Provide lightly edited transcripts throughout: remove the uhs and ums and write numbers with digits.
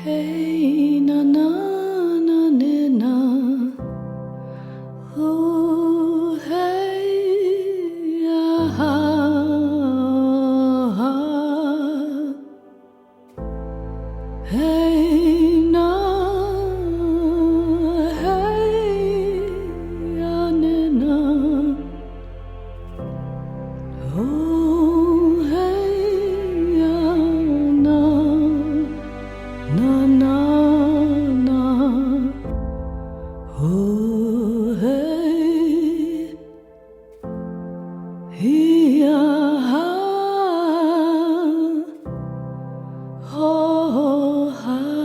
Hey na na na na na. Oh hey ah, ah. Hey na hey ah, na na. Oh hey ah, na na na na. Oh hey ah, oh ah,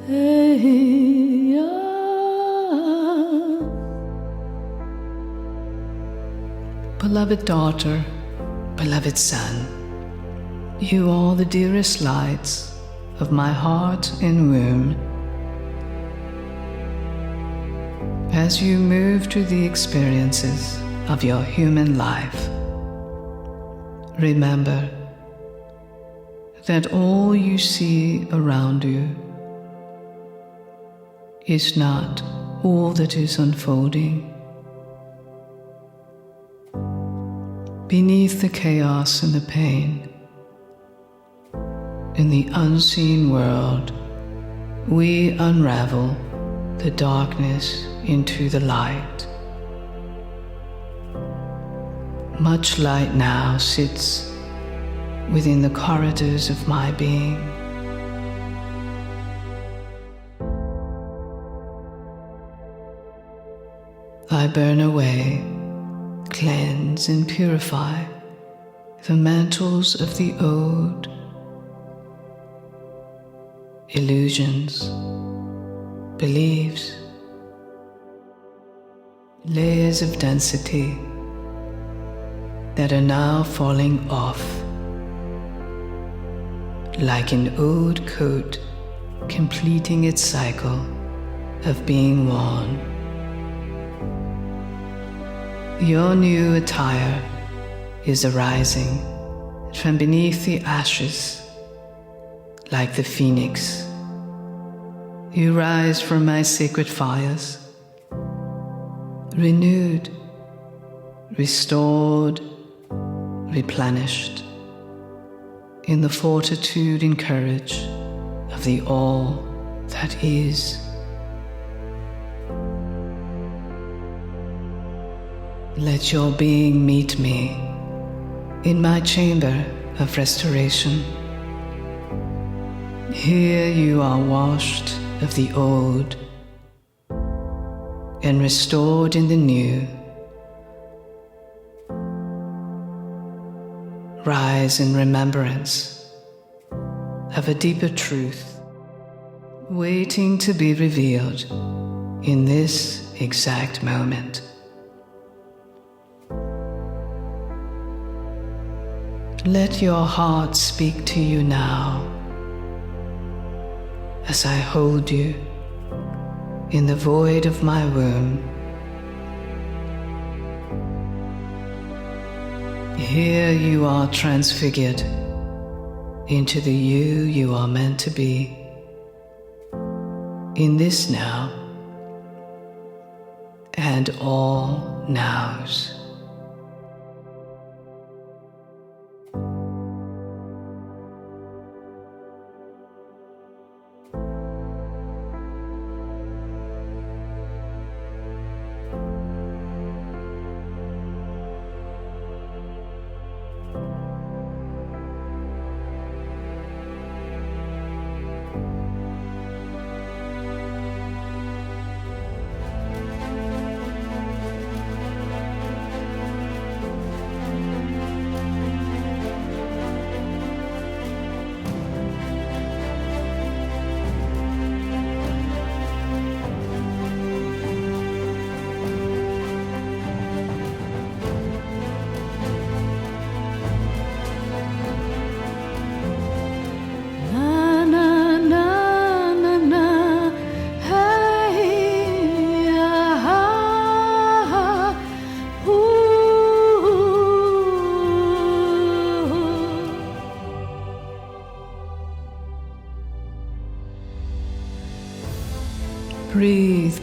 hey ah. Beloved daughter, beloved son, you are the dearest lights of my heart and womb. As you move through the experiences of your human life, remember that all you see around you is not all that is unfolding. Beneath the chaos and the pain, in the unseen world, we unravel the darkness into the light. Much light now sits within the corridors of my being. I burn away, cleanse and purify the mantles of the old, illusions, beliefs, layers of density that are now falling off, like an old coat completing its cycle of being worn. Your new attire is arising from beneath the ashes. Like the phoenix, you rise from my sacred fires, renewed, restored, replenished, in the fortitude and courage of the all that is. Let your being meet me in my chamber of restoration. Here you are washed of the old and restored in the new. Rise in remembrance of a deeper truth waiting to be revealed in this exact moment. Let your heart speak to you now as I hold you in the void of my womb. Here you are transfigured into the you are meant to be in this now and all nows.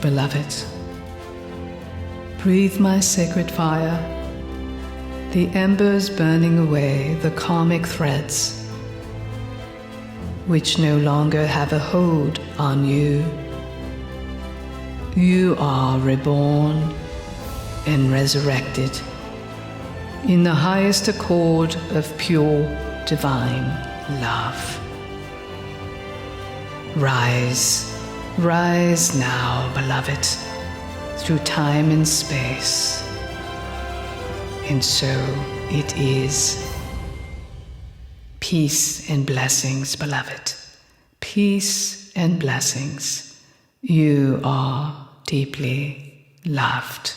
beloved. Breathe my sacred fire, the embers burning away the karmic threads, which no longer have a hold on you. You are reborn and resurrected in the highest accord of pure divine love. Rise, rise now, beloved, through time and space. And so it is. Peace and blessings, beloved. Peace and blessings. You are deeply loved.